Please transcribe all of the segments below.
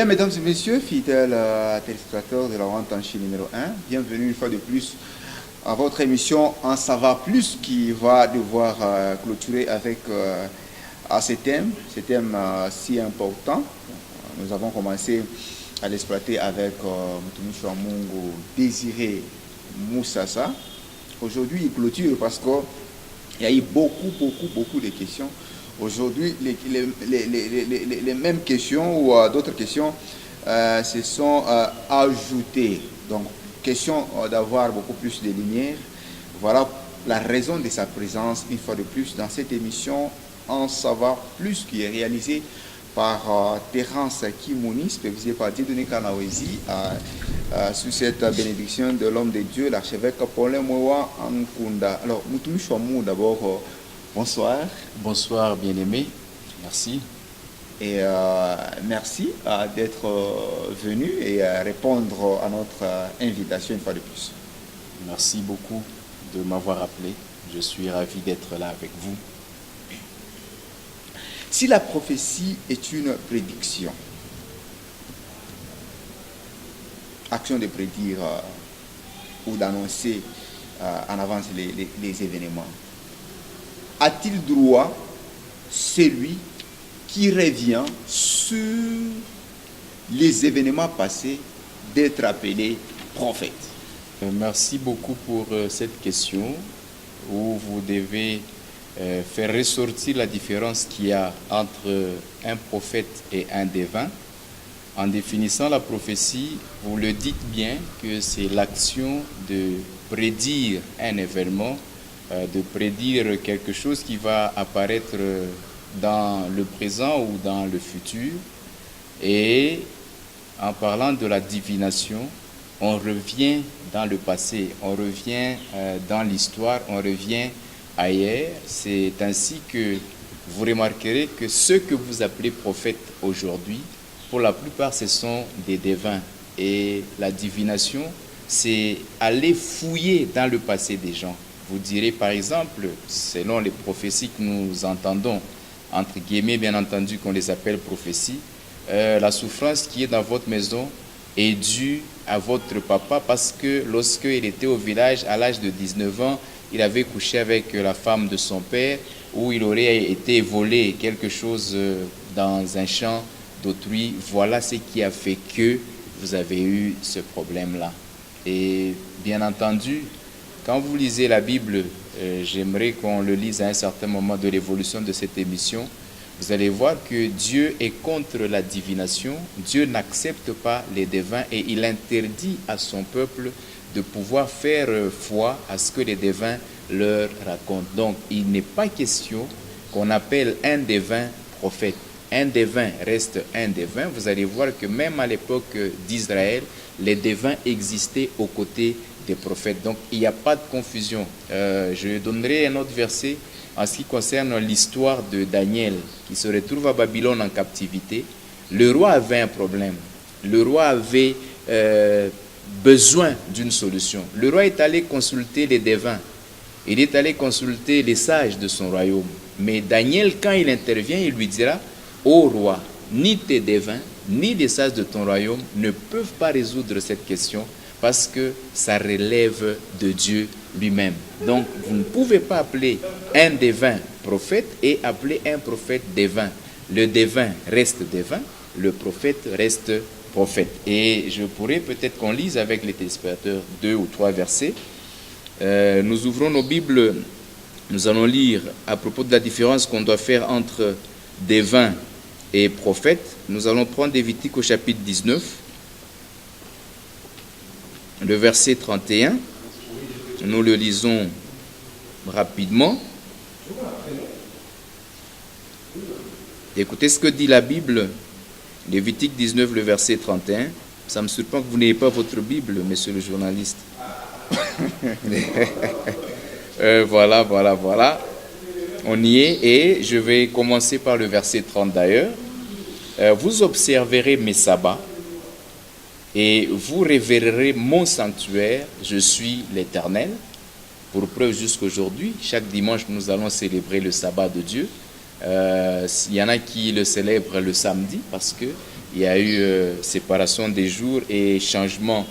Bien, mesdames et messieurs, fidèles téléspectateurs de la Vente en Chine numéro 1, bienvenue une fois de plus à votre émission En Savoir Plus qui va devoir clôturer avec ce thème si important. Nous avons commencé à l'exploiter avec Mutumi Chouamungu Désiré Moussassa. Aujourd'hui, il clôture parce qu'il y a eu beaucoup de questions. Aujourd'hui, les mêmes questions ou d'autres questions se sont ajoutées. Donc, question d'avoir beaucoup plus de lumière. Voilà la raison de sa présence, une fois de plus, dans cette émission En Savoir Plus, qui est réalisée par Terence Kimouni, supervisée par Dieudonné Kanawezi, sous cette bénédiction de l'homme de Dieu, l'archevêque Paulin Mwewa Nkunda. Alors, Mutumi Chouamungu, d'abord, bonsoir. Bonsoir, bien-aimé. Merci. Et merci d'être venu et répondre à notre invitation une fois de plus. Merci beaucoup de m'avoir appelé. Je suis ravi d'être là avec vous. Si la prophétie est une prédiction, action de prédire ou d'annoncer en avance les événements, a-t-il droit celui qui revient sur les événements passés d'être appelé prophète? Merci beaucoup pour cette question où vous devez faire ressortir la différence qu'il y a entre un prophète et un devin. En définissant la prophétie, vous le dites bien que c'est l'action de prédire un événement, de prédire quelque chose qui va apparaître dans le présent ou dans le futur. Et en parlant de la divination, on revient dans le passé, on revient dans l'histoire, on revient ailleurs. C'est ainsi que vous remarquerez que ceux que vous appelez prophètes aujourd'hui, pour la plupart, ce sont des devins. Et la divination, c'est aller fouiller dans le passé des gens. Vous direz par exemple, selon les prophéties que nous entendons, entre guillemets bien entendu qu'on les appelle prophéties, la souffrance qui est dans votre maison est due à votre papa parce que lorsqu'il était au village à l'âge de 19 ans, il avait couché avec la femme de son père ou il aurait été volé quelque chose dans un champ d'autrui. Voilà ce qui a fait que vous avez eu ce problème-là. Et bien entendu, quand vous lisez la Bible, j'aimerais qu'on le lise à un certain moment de l'évolution de cette émission. Vous allez voir que Dieu est contre la divination. Dieu n'accepte pas les devins et il interdit à son peuple de pouvoir faire foi à ce que les devins leur racontent. Donc, il n'est pas question qu'on appelle un devin prophète. Un devin reste un devin. Vous allez voir que même à l'époque d'Israël, les devins existaient aux côtés des prophètes. Donc, il n'y a pas de confusion. Je donnerai un autre verset en ce qui concerne l'histoire de Daniel, qui se retrouve à Babylone en captivité. Le roi avait un problème. Le roi avait besoin d'une solution. Le roi est allé consulter les devins. Il est allé consulter les sages de son royaume. Mais Daniel, quand il intervient, il lui dira: ô roi, ni tes devins, ni les sages de ton royaume ne peuvent pas résoudre cette question parce que ça relève de Dieu lui-même. Donc, vous ne pouvez pas appeler un devin prophète et appeler un prophète devin. Le devin reste devin, le prophète reste prophète. Et je pourrais peut-être qu'on lise avec les téléspectateurs 2 ou 3 versets. Nous ouvrons nos Bibles, nous allons lire à propos de la différence qu'on doit faire entre devin et prophète. Nous allons prendre Lévitique au chapitre 19, le verset 31. Nous le lisons rapidement. Écoutez ce que dit la Bible, Lévitique 19, le verset 31. Ça me surprend que vous n'ayez pas votre Bible, monsieur le journaliste. Voilà. On y est et je vais commencer par le verset 30 d'ailleurs. Vous observerez mes sabbats et vous révérerez mon sanctuaire, je suis l'Éternel. Pour preuve, jusqu'aujourd'hui, chaque dimanche, nous allons célébrer le sabbat de Dieu. Il y en a qui le célèbrent le samedi parce que il y a eu séparation des jours et changement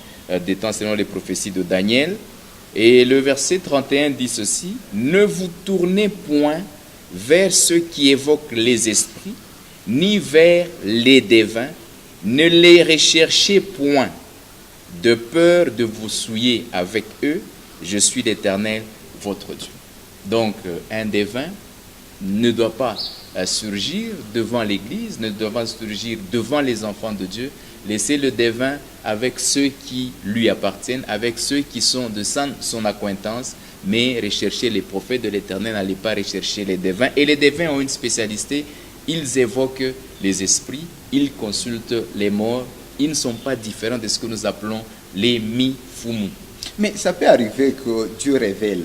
des temps selon les prophéties de Daniel. Et le verset 31 dit ceci: ne vous tournez point vers ceux qui évoquent les esprits, ni vers les devins, ne les recherchez point, de peur de vous souiller avec eux, je suis l'Éternel, votre Dieu. Donc, un devin ne doit pas surgir devant l'Église, ne doit pas surgir devant les enfants de Dieu. Laissez le devin avec ceux qui lui appartiennent, avec ceux qui sont de son acquaintance, mais rechercher les prophètes de l'Éternel, n'allez pas rechercher les devins. Et les devins ont une spécialité, ils évoquent les esprits, ils consultent les morts, ils ne sont pas différents de ce que nous appelons les mifumu. Mais ça peut arriver que Dieu révèle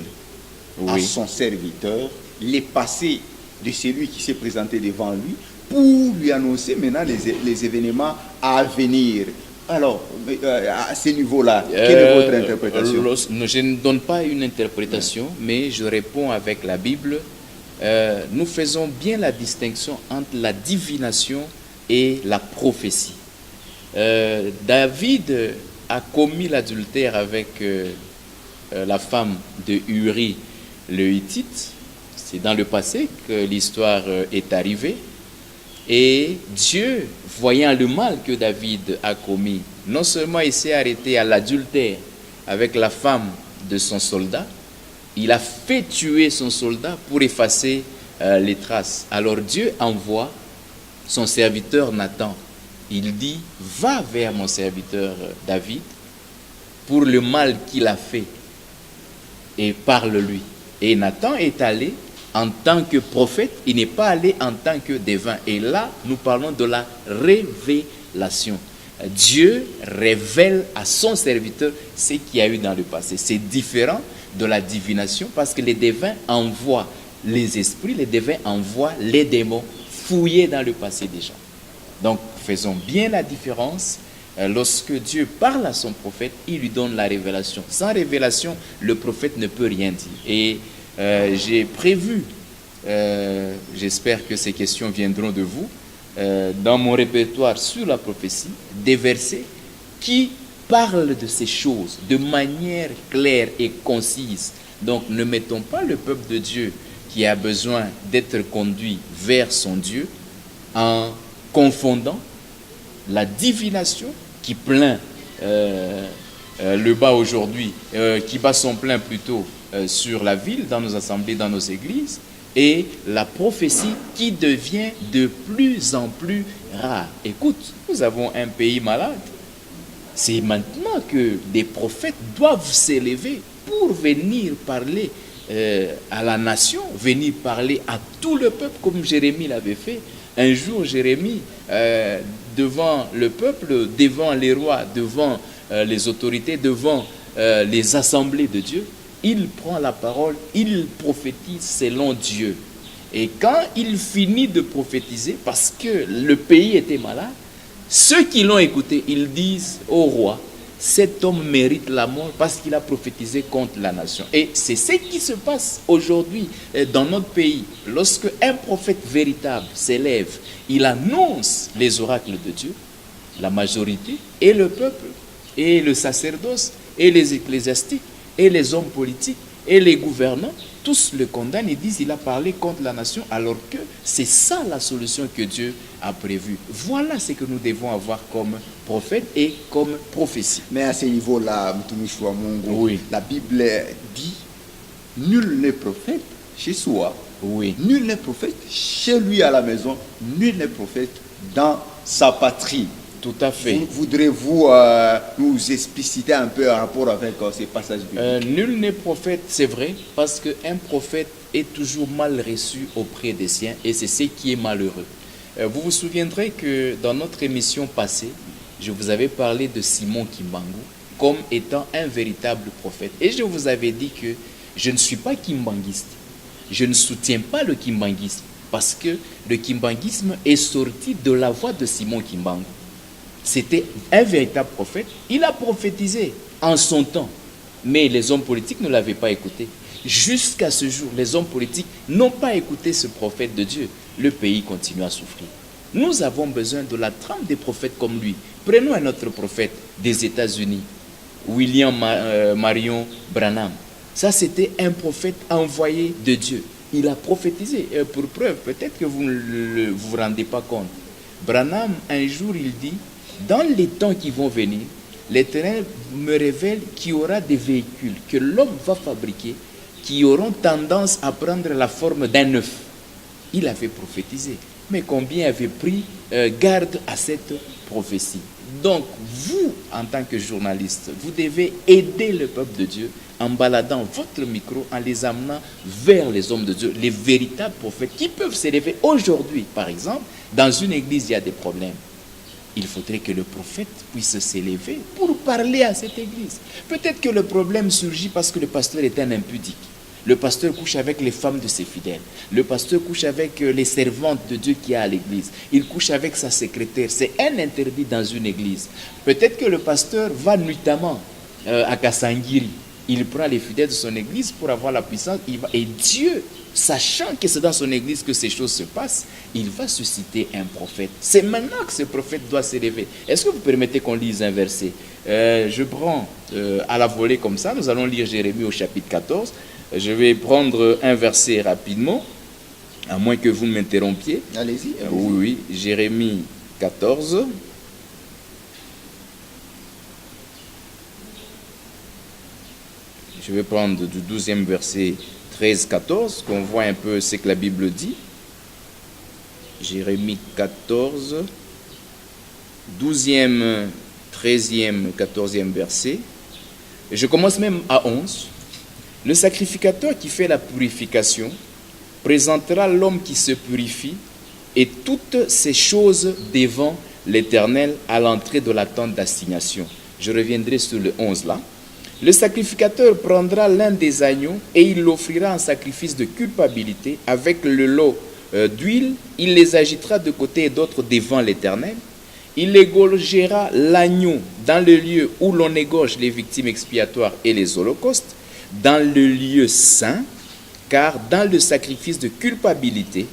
à Oui. son serviteur les passés de celui qui s'est présenté devant lui pour lui annoncer maintenant les événements à venir. Alors, à ce niveau-là, quelle est votre interprétation? Je ne donne pas une interprétation, mais je réponds avec la Bible. Nous faisons bien la distinction entre la divination et la prophétie. David a commis l'adultère avec la femme de Uri le Hittite. C'est dans le passé que l'histoire est arrivée. Et Dieu, voyant le mal que David a commis, non seulement il s'est arrêté à l'adultère avec la femme de son soldat, il a fait tuer son soldat pour effacer les traces. Alors Dieu envoie son serviteur Nathan. Il dit: va vers mon serviteur David pour le mal qu'il a fait et parle-lui. Et Nathan est allé en tant que prophète, il n'est pas allé en tant que devin. Et là, nous parlons de la révélation. Dieu révèle à son serviteur ce qu'il y a eu dans le passé. C'est différent de la divination parce que les devins envoient les esprits, les devins envoient les démons fouiller dans le passé des gens. Donc, faisons bien la différence. Lorsque Dieu parle à son prophète, il lui donne la révélation. Sans révélation, le prophète ne peut rien dire. Et j'ai prévu, j'espère que ces questions viendront de vous, dans mon répertoire sur la prophétie, des versets qui parlent de ces choses de manière claire et concise. Donc ne mettons pas le peuple de Dieu qui a besoin d'être conduit vers son Dieu en confondant la divination qui plaint le bas aujourd'hui, qui bat son plein plutôt sur la ville, dans nos assemblées, dans nos églises, et la prophétie qui devient de plus en plus rare. Écoute, nous avons un pays malade. C'est maintenant que des prophètes doivent s'élever pour venir parler à la nation, venir parler à tout le peuple comme Jérémie l'avait fait. Un jour, Jérémie, devant le peuple, devant les rois, devant les autorités, devant les assemblées de Dieu, il prend la parole, il prophétise selon Dieu. Et quand il finit de prophétiser, parce que le pays était malade, ceux qui l'ont écouté, ils disent au roi: cet homme mérite la mort parce qu'il a prophétisé contre la nation. Et c'est ce qui se passe aujourd'hui dans notre pays. Lorsque un prophète véritable s'élève, il annonce les oracles de Dieu, la majorité, et le peuple, et le sacerdoce, et les ecclésiastiques, et les hommes politiques, et les gouvernants, tous le condamnent et disent: il a parlé contre la nation, alors que c'est ça la solution que Dieu a prévue. Voilà ce que nous devons avoir comme prophète et comme prophétie. Mais à ce niveau-là, Mtumishi wa Mungu, Oui. la Bible dit: nul n'est prophète chez soi, Oui. nul n'est prophète chez lui à la maison, nul n'est prophète dans sa patrie. Tout à fait. Voudrez-vous nous expliciter un peu en rapport avec ces passages bibliques? Nul n'est prophète, c'est vrai, parce qu'un prophète est toujours mal reçu auprès des siens, et c'est ce qui est malheureux. Vous vous souviendrez que dans notre émission passée, je vous avais parlé de Simon Kimbangu comme étant un véritable prophète. Et je vous avais dit que je ne suis pas kimbanguiste. Je ne soutiens pas le kimbanguisme, parce que le kimbanguisme est sorti de la voix de Simon Kimbangu. C'était un véritable prophète. Il a prophétisé en son temps, mais les hommes politiques ne l'avaient pas écouté. Jusqu'à ce jour, les hommes politiques n'ont pas écouté ce prophète de Dieu. Le pays continue à souffrir. Nous avons besoin de la trempe des prophètes comme lui. Prenons un autre prophète des États-Unis, William Marion Branham. Ça, c'était un prophète envoyé de Dieu. Il a prophétisé. Pour preuve, peut-être que vous ne vous rendez pas compte. Branham, un jour, il dit, dans les temps qui vont venir, l'Éternel me révèle qu'il y aura des véhicules que l'homme va fabriquer qui auront tendance à prendre la forme d'un œuf. Il avait prophétisé. Mais combien avait pris garde à cette prophétie? Donc, vous, en tant que journaliste, vous devez aider le peuple de Dieu en baladant votre micro, en les amenant vers les hommes de Dieu, les véritables prophètes qui peuvent s'élever aujourd'hui. Par exemple, dans une église, il y a des problèmes. Il faudrait que le prophète puisse s'élever pour parler à cette église. Peut-être que le problème surgit parce que le pasteur est un impudique. Le pasteur couche avec les femmes de ses fidèles. Le pasteur couche avec les servantes de Dieu qui a à l'église. Il couche avec sa secrétaire. C'est un interdit dans une église. Peut-être que le pasteur va nuitamment à Kassangiri. Il prend les fidèles de son église pour avoir la puissance. Et Dieu, sachant que c'est dans son église que ces choses se passent, il va susciter un prophète. C'est maintenant que ce prophète doit s'élever. Est-ce que vous permettez qu'on lise un verset? Je prends à la volée comme ça. Nous allons lire Jérémie au chapitre 14. Je vais prendre un verset rapidement, à moins que vous m'interrompiez. Allez-y. Oui, Jérémie 14. Je vais prendre du 12e verset 13-14, qu'on voit un peu ce que la Bible dit. Jérémie 14, 12e, 13e, 14e verset. Et je commence même à 11. Le sacrificateur qui fait la purification présentera l'homme qui se purifie et toutes ces choses devant l'Éternel à l'entrée de la tente d'assignation. Je reviendrai sur le 11 là. Le sacrificateur prendra l'un des agneaux et il l'offrira en sacrifice de culpabilité avec le lot d'huile. Il les agitera de côté et d'autre devant l'Éternel. Il égorgera l'agneau dans le lieu où l'on égorge les victimes expiatoires et les holocaustes, dans le lieu saint, car dans le sacrifice de culpabilité,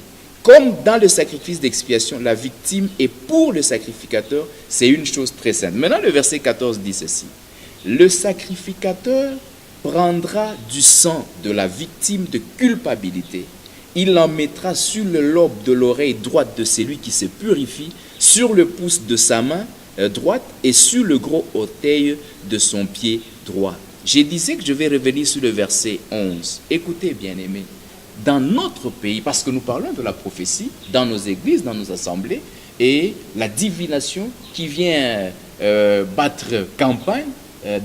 comme dans le sacrifice d'expiation, la victime est pour le sacrificateur, c'est une chose très sainte. Maintenant, le verset 14 dit ceci. Le sacrificateur prendra du sang de la victime de culpabilité. Il en mettra sur le lobe de l'oreille droite de celui qui se purifie, sur le pouce de sa main droite et sur le gros orteil de son pied droit. Je disais que je vais revenir sur le verset 11. Écoutez, bien-aimés, dans notre pays, parce que nous parlons de la prophétie, dans nos églises, dans nos assemblées, et la divination qui vient battre campagne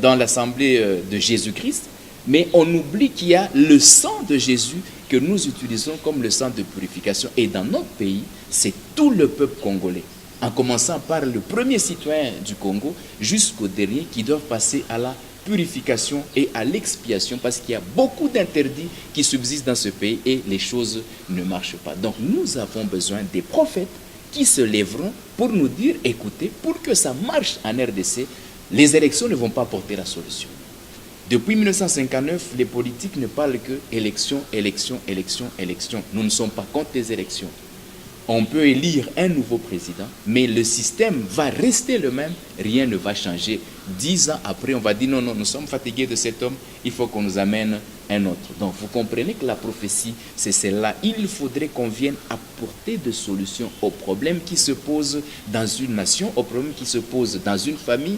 dans l'assemblée de Jésus-Christ, mais on oublie qu'il y a le sang de Jésus que nous utilisons comme le sang de purification. Et dans notre pays, c'est tout le peuple congolais, en commençant par le premier citoyen du Congo jusqu'au dernier qui doivent passer à la purification et à l'expiation parce qu'il y a beaucoup d'interdits qui subsistent dans ce pays et les choses ne marchent pas. Donc nous avons besoin des prophètes qui se lèveront pour nous dire, écoutez, pour que ça marche en RDC, les élections ne vont pas porter la solution. Depuis 1959, les politiques ne parlent que élection, élection, élection, élection. Nous ne sommes pas contre les élections. On peut élire un nouveau président, mais le système va rester le même, rien ne va changer. 10 ans après, on va dire non, non, nous sommes fatigués de cet homme, il faut qu'on nous amène un autre. Donc vous comprenez que la prophétie, c'est celle-là. Il faudrait qu'on vienne apporter des solutions aux problèmes qui se posent dans une nation, aux problèmes qui se posent dans une famille.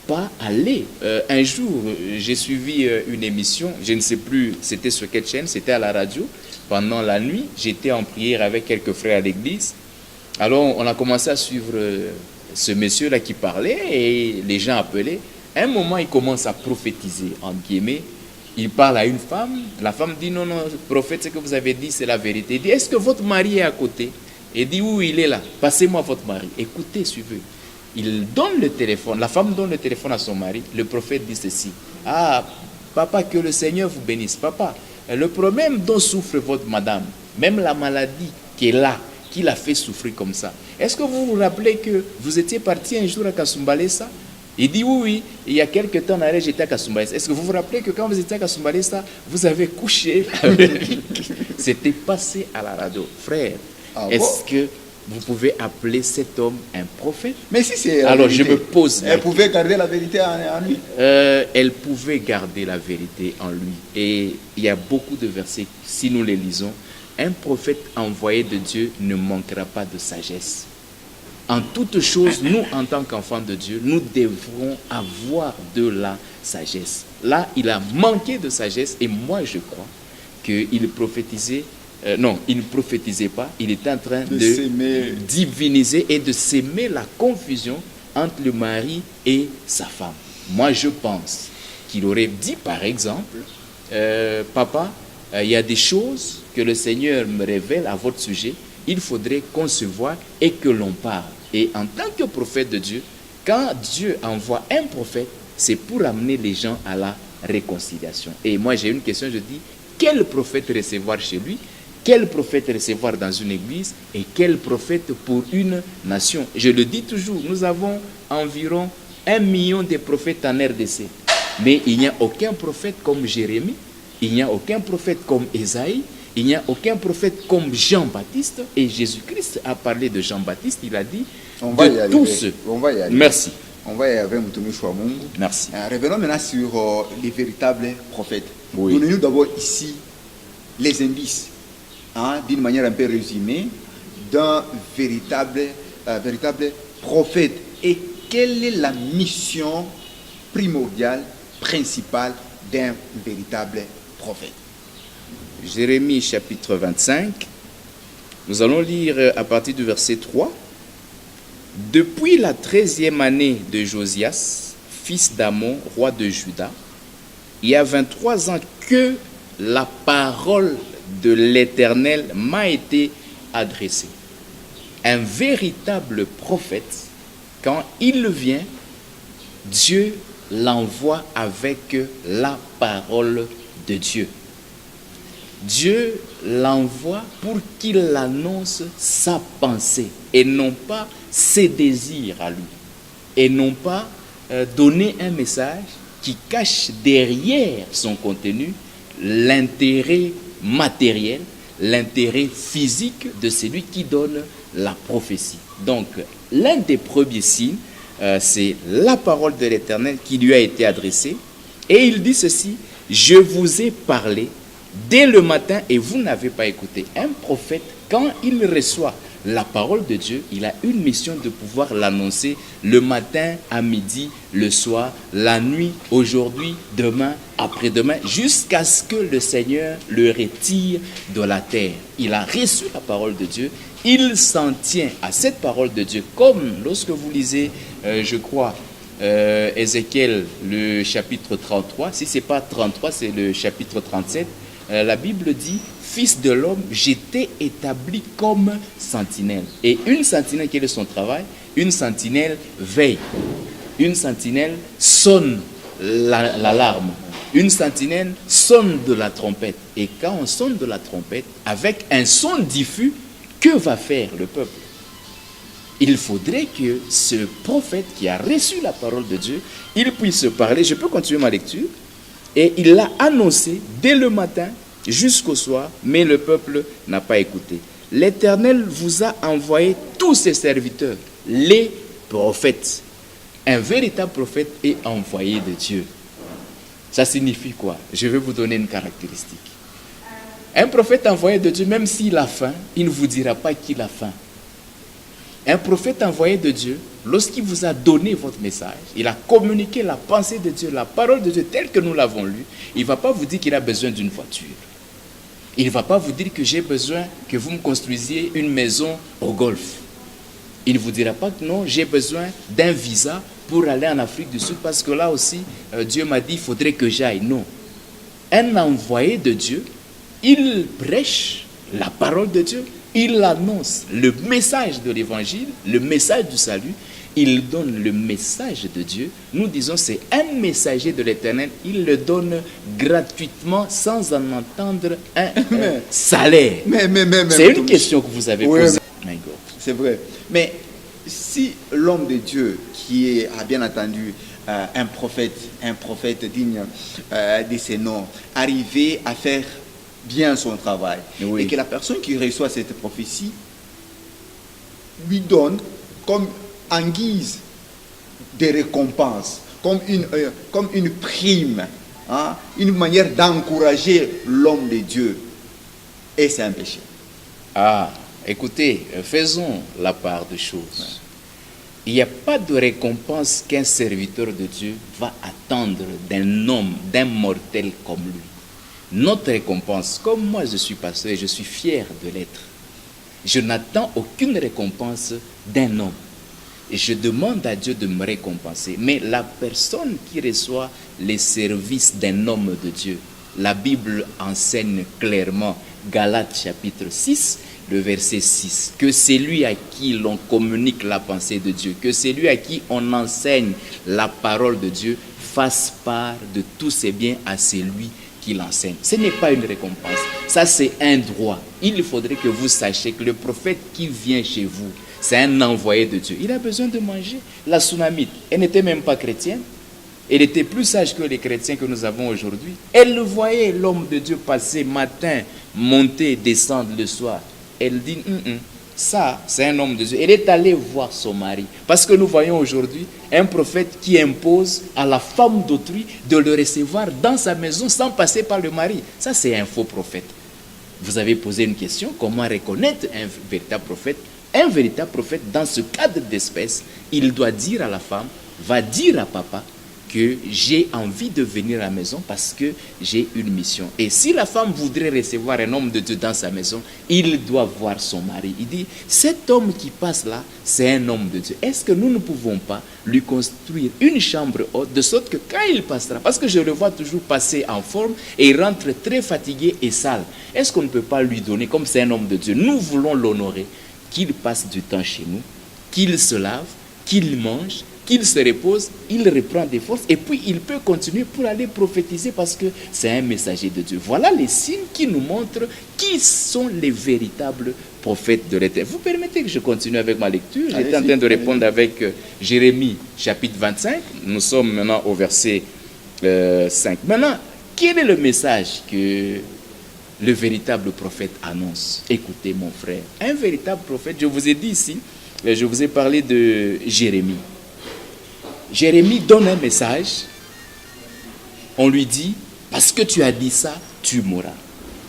Pas aller. Un jour, j'ai suivi une émission, je ne sais plus c'était sur quelle chaîne, c'était à la radio. Pendant la nuit, j'étais en prière avec quelques frères à l'église. Alors, on a commencé à suivre ce monsieur-là qui parlait et les gens appelaient. À un moment, il commence à prophétiser, entre guillemets. Il parle à une femme. La femme dit, non, non, prophète, ce que vous avez dit, c'est la vérité. Il dit, est-ce que votre mari est à côté? Il dit, oui, il est là. Passez-moi votre mari. Écoutez, suivez. Il donne le téléphone, la femme donne le téléphone à son mari. Le prophète dit ceci. Ah, papa, que le Seigneur vous bénisse. Papa, le problème dont souffre votre madame, même la maladie qui est là, qui l'a fait souffrir comme ça. Est-ce que vous vous rappelez que vous étiez parti un jour à Kasumbalesa? Il dit oui, oui. Il y a quelques temps en arrière, j'étais à Kasumbalesa. Est-ce que vous vous rappelez que quand vous étiez à Kasumbalesa, vous avez couché avec... C'était passé à la radio. Frère, est-ce que vous pouvez appeler cet homme un prophète? Mais si c'est la Alors vérité, je me pose la elle pouvait garder la vérité en lui. Elle pouvait garder la vérité en lui. Et il y a beaucoup de versets, si nous les lisons, un prophète envoyé de Dieu ne manquera pas de sagesse. En toute chose, nous, en tant qu'enfants de Dieu, nous devrons avoir de la sagesse. Là, il a manqué de sagesse et moi, je crois qu'il prophétisait. Non, il ne prophétisait pas, il était en train de diviniser et de s'aimer la confusion entre le mari et sa femme. Moi, je pense qu'il aurait dit, par exemple, papa, il y a des choses que le Seigneur me révèle à votre sujet, il faudrait qu'on se voie et que l'on parle. Et en tant que prophète de Dieu, quand Dieu envoie un prophète, c'est pour amener les gens à la réconciliation. Et moi, j'ai une question, je dis, quel prophète recevoir chez lui? Quel prophète recevoir dans une église et quel prophète pour une nation? Je le dis toujours, nous avons environ 1 million de prophètes en RDC. Mais il n'y a aucun prophète comme Jérémie, il n'y a aucun prophète comme Ésaïe, il n'y a aucun prophète comme Jean-Baptiste. Et Jésus-Christ a parlé de Jean-Baptiste, il a dit de tous. On va y aller. Merci. On va y aller avec Moutoumi Chouamungu. Merci. Revenons maintenant sur les véritables prophètes. Oui. Donnez-nous d'abord ici les indices, d'une manière un peu résumée, d'un véritable prophète. Et quelle est la mission primordiale, principale d'un véritable prophète? Jérémie chapitre 25, nous allons lire à partir du verset 3. Depuis la 13e année de Josias, fils d'Amon, roi de Juda, il y a 23 ans que la parole de l'Éternel m'a été adressée. Un véritable prophète, quand il vient, Dieu l'envoie avec la parole de Dieu. Dieu l'envoie pour qu'il annonce sa pensée et non pas ses désirs à lui. Et non pas donner un message qui cache derrière son contenu l'intérêt matériel, l'intérêt physique de celui qui donne la prophétie. Donc, l'un des premiers signes, c'est la parole de l'Éternel qui lui a été adressée. Et il dit ceci, « Je vous ai parlé dès le matin et vous n'avez pas écouté. » Un prophète, quand il reçoit la parole de Dieu, il a une mission de pouvoir l'annoncer le matin, à midi, le soir, la nuit, aujourd'hui, demain, après-demain, jusqu'à ce que le Seigneur le retire de la terre. Il a reçu la parole de Dieu, il s'en tient à cette parole de Dieu, comme lorsque vous lisez, je crois, Ézéchiel, le chapitre 33, si ce n'est pas 33, c'est le chapitre 37, la Bible dit, fils de l'homme, j'étais établi comme sentinelle. Et une sentinelle, quel est son travail? Une sentinelle veille. Une sentinelle sonne l'alarme. Une sentinelle sonne de la trompette. Et quand on sonne de la trompette, avec un son diffus, que va faire le peuple? Il faudrait que ce prophète qui a reçu la parole de Dieu, il puisse parler. Je peux continuer ma lecture? Et il l'a annoncé dès le matin jusqu'au soir, mais le peuple n'a pas écouté. L'Éternel vous a envoyé tous ses serviteurs, les prophètes. Un véritable prophète est envoyé de Dieu. Ça signifie quoi? Je vais vous donner une caractéristique. Un prophète envoyé de Dieu, même s'il a faim, il ne vous dira pas qu'il a faim. Un prophète envoyé de Dieu, lorsqu'il vous a donné votre message, il a communiqué la pensée de Dieu, la parole de Dieu telle que nous l'avons lue, il ne va pas vous dire qu'il a besoin d'une voiture. Il ne va pas vous dire que j'ai besoin que vous me construisiez une maison au Golfe. Il ne vous dira pas que non, j'ai besoin d'un visa pour aller en Afrique du Sud parce que là aussi, Dieu m'a dit, il faudrait que j'aille. Non. Un envoyé de Dieu, il prêche la parole de Dieu. Il annonce le message de l'évangile, le message du salut. Il donne le message de Dieu. Nous disons c'est un messager de l'Éternel. Il le donne gratuitement sans en entendre un salaire. C'est une question que vous avez posée. C'est vrai. Mais si l'homme de Dieu qui a bien entendu un prophète digne de ses noms, arrivait à faire bien son travail, et que la personne qui reçoit cette prophétie lui donne comme en guise de récompense, comme une prime, hein, une manière d'encourager l'homme de Dieu. Et c'est un péché. Ah, écoutez, faisons la part des choses. Il n'y a pas de récompense qu'un serviteur de Dieu va attendre d'un homme, d'un mortel comme lui. Notre récompense, comme moi je suis pasteur et je suis fier de l'être, je n'attends aucune récompense d'un homme. Et je demande à Dieu de me récompenser. Mais la personne qui reçoit les services d'un homme de Dieu, la Bible enseigne clairement, Galates chapitre 6, le verset 6, que c'est lui à qui l'on communique la pensée de Dieu, que c'est lui à qui on enseigne la parole de Dieu, fasse part de tous ses biens à celui qui l'enseigne. Ce n'est pas une récompense, ça c'est un droit. Il faudrait que vous sachiez que le prophète qui vient chez vous, c'est un envoyé de Dieu. Il a besoin de manger. La Sunamite, elle n'était même pas chrétienne. Elle était plus sage que les chrétiens que nous avons aujourd'hui. Elle le voyait, l'homme de Dieu, passer matin, monter, descendre le soir. Elle dit, ça, c'est un homme de Dieu. Elle est allée voir son mari. Parce que nous voyons aujourd'hui un prophète qui impose à la femme d'autrui de le recevoir dans sa maison sans passer par le mari. Ça, c'est un faux prophète. Vous avez posé une question, comment reconnaître un véritable prophète? Un véritable prophète, dans ce cadre d'espèce, il doit dire à la femme, va dire à papa que j'ai envie de venir à la maison parce que j'ai une mission. Et si la femme voudrait recevoir un homme de Dieu dans sa maison, il doit voir son mari. Il dit, cet homme qui passe là, c'est un homme de Dieu. Est-ce que nous ne pouvons pas lui construire une chambre haute de sorte que quand il passera, parce que je le vois toujours passer en forme et il rentre très fatigué et sale, est-ce qu'on ne peut pas lui donner, comme c'est un homme de Dieu, nous voulons l'honorer, qu'il passe du temps chez nous, qu'il se lave, qu'il mange, qu'il se repose, il reprend des forces et puis il peut continuer pour aller prophétiser parce que c'est un messager de Dieu. Voilà les signes qui nous montrent qui sont les véritables prophètes de l'Éternel. Vous permettez que je continue avec ma lecture? J'étais en train de répondre avec Jérémie chapitre 25. Nous sommes maintenant au verset 5. Maintenant, quel est le message que le véritable prophète annonce? Écoutez mon frère, un véritable prophète, je vous ai dit ici, je vous ai parlé de Jérémie. Jérémie donne un message, on lui dit, parce que tu as dit ça, tu mourras.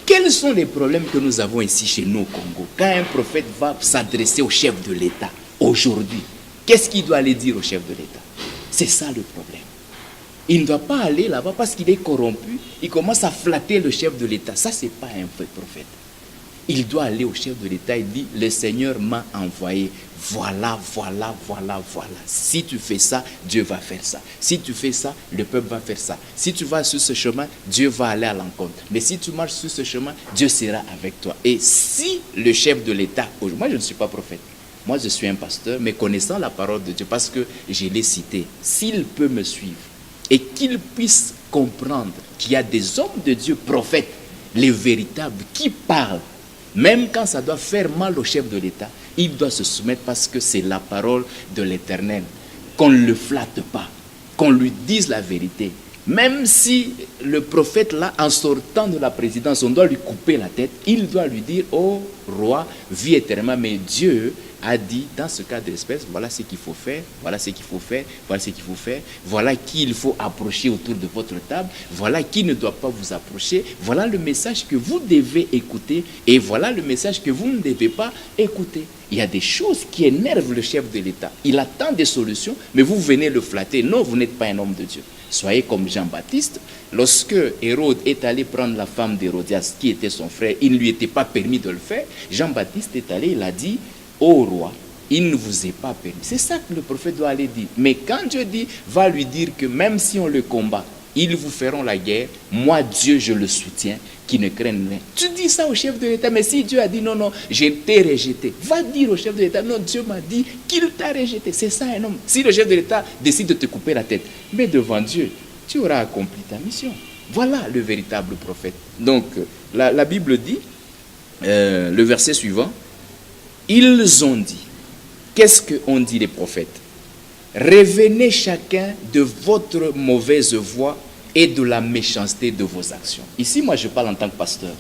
Quels sont les problèmes que nous avons ici chez nous au Congo? Quand un prophète va s'adresser au chef de l'État, aujourd'hui, qu'est-ce qu'il doit aller dire au chef de l'État? C'est ça le problème. Il ne doit pas aller là-bas parce qu'il est corrompu, il commence à flatter le chef de l'État. Ça, ce n'est pas un vrai prophète. Il doit aller au chef de l'État et dire, le Seigneur m'a envoyé. Voilà. Si tu fais ça, Dieu va faire ça. Si tu fais ça, le peuple va faire ça. Si tu vas sur ce chemin, Dieu va aller à l'encontre. Mais si tu marches sur ce chemin, Dieu sera avec toi. Et si le chef de l'État, moi je ne suis pas prophète, moi je suis un pasteur, mais connaissant la parole de Dieu, parce que je l'ai cité, s'il peut me suivre et qu'il puisse comprendre qu'il y a des hommes de Dieu prophètes, les véritables, qui parlent, même quand ça doit faire mal au chef de l'État, il doit se soumettre parce que c'est la parole de l'Éternel. Qu'on ne le flatte pas, qu'on lui dise la vérité. Même si le prophète là, en sortant de la présidence, on doit lui couper la tête, il doit lui dire, oh roi, vis éternellement, mais Dieu a dit, dans ce cas d'espèce, voilà ce qu'il faut faire, voilà ce qu'il faut faire, voilà ce qu'il faut faire, voilà qui il faut approcher autour de votre table, voilà qui ne doit pas vous approcher, voilà le message que vous devez écouter et voilà le message que vous ne devez pas écouter. Il y a des choses qui énervent le chef de l'État. Il attend des solutions, mais vous venez le flatter. Non, vous n'êtes pas un homme de Dieu. Soyez comme Jean-Baptiste. Lorsque Hérode est allé prendre la femme d'Hérodias, qui était son frère, il ne lui était pas permis de le faire. Jean-Baptiste est allé, il a dit, ô roi, il ne vous est pas permis. C'est ça que le prophète doit aller dire. Mais quand Dieu dit, va lui dire que même si on le combat, ils vous feront la guerre, moi Dieu je le soutiens, qui ne craignent rien. Tu dis ça au chef de l'État, mais si Dieu a dit non, je t'ai rejeté, va dire au chef de l'État, non, Dieu m'a dit qu'il t'a rejeté. C'est ça un homme. Si le chef de l'État décide de te couper la tête, mais devant Dieu, tu auras accompli ta mission. Voilà le véritable prophète. Donc, la Bible dit, le verset suivant, ils ont dit, qu'est-ce qu'ont dit les prophètes? Revenez chacun de votre mauvaise voie et de la méchanceté de vos actions. Ici, moi, je parle en tant que pasteur.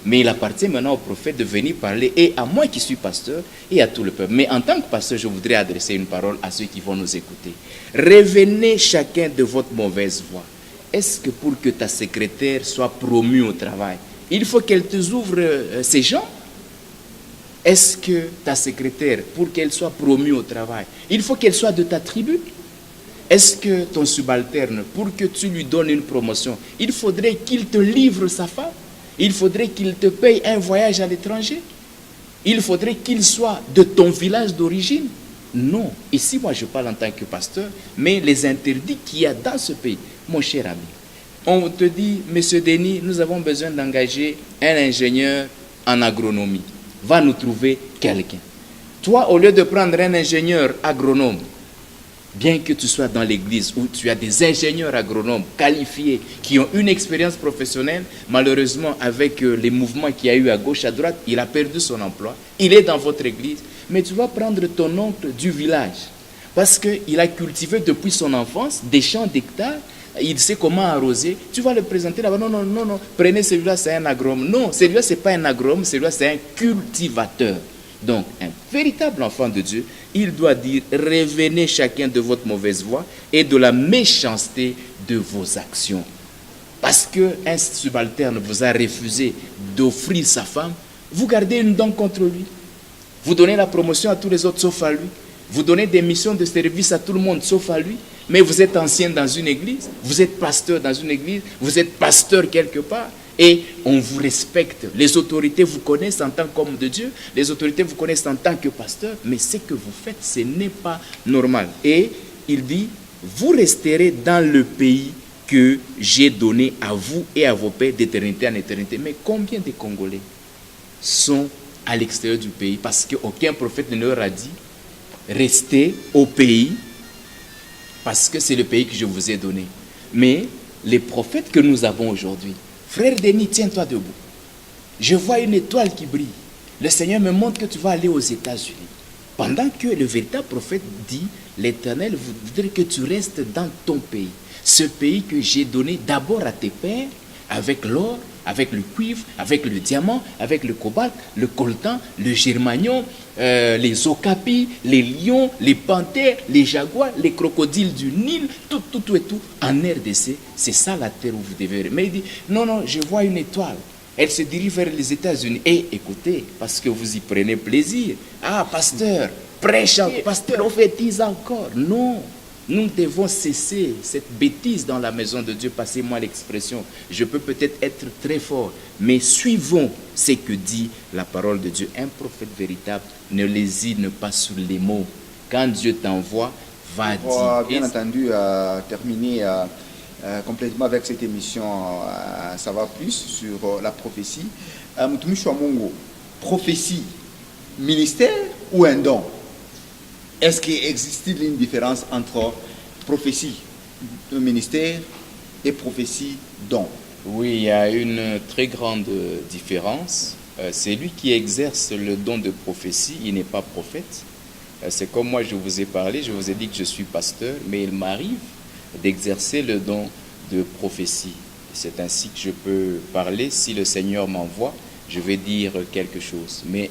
Mais il appartient maintenant au prophète de venir parler, et à moi qui suis pasteur, et à tout le peuple. Mais en tant que pasteur, je voudrais adresser une parole à ceux qui vont nous écouter. Revenez chacun de votre mauvaise voie. Est-ce que pour que ta secrétaire soit promue au travail, il faut qu'elle te ouvre ses jambes? Est-ce que ta secrétaire, pour qu'elle soit promue au travail, il faut qu'elle soit de ta tribu? Est-ce que ton subalterne, pour que tu lui donnes une promotion, il faudrait qu'il te livre sa femme? Il faudrait qu'il te paye un voyage à l'étranger? Il faudrait qu'il soit de ton village d'origine? Non. Ici, moi, je parle en tant que pasteur, mais les interdits qu'il y a dans ce pays, mon cher ami, on te dit, Monsieur Denis, nous avons besoin d'engager un ingénieur en agronomie. Va nous trouver quelqu'un. Toi, au lieu de prendre un ingénieur agronome, bien que tu sois dans l'église où tu as des ingénieurs agronomes qualifiés qui ont une expérience professionnelle, malheureusement, avec les mouvements qu'il y a eu à gauche, à droite, il a perdu son emploi. Il est dans votre église, mais tu vas prendre ton oncle du village parce qu'il a cultivé depuis son enfance des champs d'hectares. Il sait comment arroser. Tu vas le présenter là-bas. Non, non, non, non. Prenez celui-là, c'est un agronome. Non, celui-là, ce n'est pas un agronome. Celui-là, c'est un cultivateur. Donc, un véritable enfant de Dieu, il doit dire, revenez chacun de votre mauvaise voie et de la méchanceté de vos actions. Parce qu'un subalterne vous a refusé d'offrir sa femme, vous gardez une dent contre lui. Vous donnez la promotion à tous les autres sauf à lui. Vous donnez des missions de service à tout le monde sauf à lui. Mais vous êtes ancien dans une église, vous êtes pasteur dans une église, vous êtes pasteur quelque part. Et on vous respecte. Les autorités vous connaissent en tant qu'homme de Dieu. Les autorités vous connaissent en tant que pasteur. Mais ce que vous faites, ce n'est pas normal. Et il dit, vous resterez dans le pays que j'ai donné à vous et à vos pères d'éternité en éternité. Mais combien de Congolais sont à l'extérieur du pays? Parce qu'aucun prophète ne leur a dit, restez au pays, parce que c'est le pays que je vous ai donné. Mais les prophètes que nous avons aujourd'hui, frère Denis, tiens-toi debout. Je vois une étoile qui brille. Le Seigneur me montre que tu vas aller aux États-Unis. Pendant que le véritable prophète dit, l'Éternel voudrait que tu restes dans ton pays. Ce pays que j'ai donné d'abord à tes pères, avec l'or, avec le cuivre, avec le diamant, avec le cobalt, le coltan, le germanium, les okapis, les lions, les panthères, les jaguars, les crocodiles du Nil, tout et tout, en RDC, c'est ça la terre où vous devez. Mais il dit, non, non, je vois une étoile. Elle se dirige vers les États-Unis. Et écoutez, parce que vous y prenez plaisir. Ah, pasteur, prêche, pasteur, prophétise encore. Non. Nous devons cesser cette bêtise dans la maison de Dieu. Passez-moi l'expression. Je peux peut-être être très fort, mais suivons ce que dit la parole de Dieu. Un prophète véritable ne lésine pas sur les mots. Quand Dieu t'envoie, va dire. Bien entendu, terminer complètement avec cette émission, ça va plus sur la prophétie. Mutumishi wa Mungu, prophétie, ministère ou un don? Est-ce qu'il existe une différence entre prophétie, ministère, et prophétie, don? Oui, il y a une très grande différence. C'est lui qui exerce le don de prophétie, il n'est pas prophète. C'est comme moi, je vous ai parlé, je vous ai dit que je suis pasteur, mais il m'arrive d'exercer le don de prophétie. C'est ainsi que je peux parler. Si le Seigneur m'envoie, je vais dire quelque chose. Mais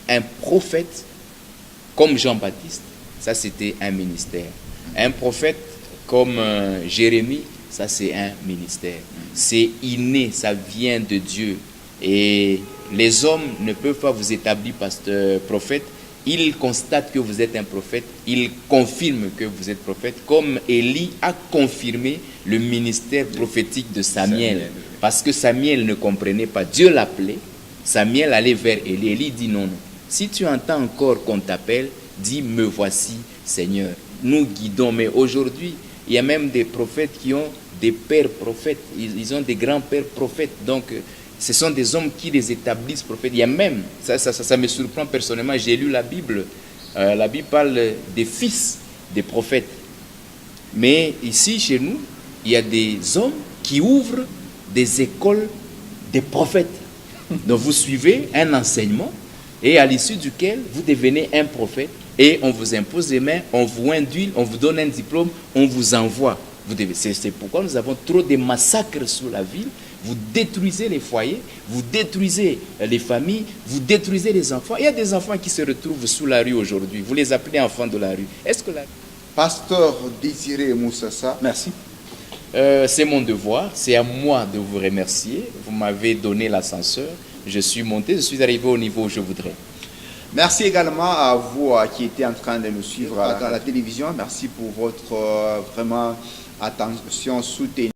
un prophète, comme Jean-Baptiste, ça c'était un ministère. Un prophète comme Jérémie, ça c'est un ministère. C'est inné, ça vient de Dieu. Et les hommes ne peuvent pas vous établir pasteur, prophète. Ils constatent que vous êtes un prophète, ils confirment que vous êtes prophète, comme Élie a confirmé le ministère prophétique de Samuel. Parce que Samuel ne comprenait pas. Dieu l'appelait, Samuel allait vers Élie. Élie dit non, non. Si tu entends encore qu'on t'appelle, dis me voici Seigneur. Nous guidons, mais aujourd'hui, il y a même des prophètes qui ont des pères prophètes, ils ont des grands-pères prophètes, donc ce sont des hommes qui les établissent prophètes. Il y a même, ça me surprend personnellement, j'ai lu la Bible parle des fils des prophètes. Mais ici, chez nous, il y a des hommes qui ouvrent des écoles des prophètes. Donc vous suivez un enseignement et à l'issue duquel vous devenez un prophète et on vous impose les mains, on vous induit, on vous donne un diplôme, on vous envoie. C'est pourquoi nous avons trop de massacres sur la ville, vous détruisez les foyers, vous détruisez les familles, vous détruisez les enfants. Il y a des enfants qui se retrouvent sous la rue aujourd'hui. Vous les appelez enfants de la rue. Est-ce que Pasteur Désiré Moussassa, merci. C'est mon devoir, c'est à moi de vous remercier. Vous m'avez donné l'ascenseur, je suis monté, je suis arrivé au niveau où je voudrais. Merci également à vous qui étiez en train de nous suivre à la télévision. Merci pour votre vraiment attention soutenue.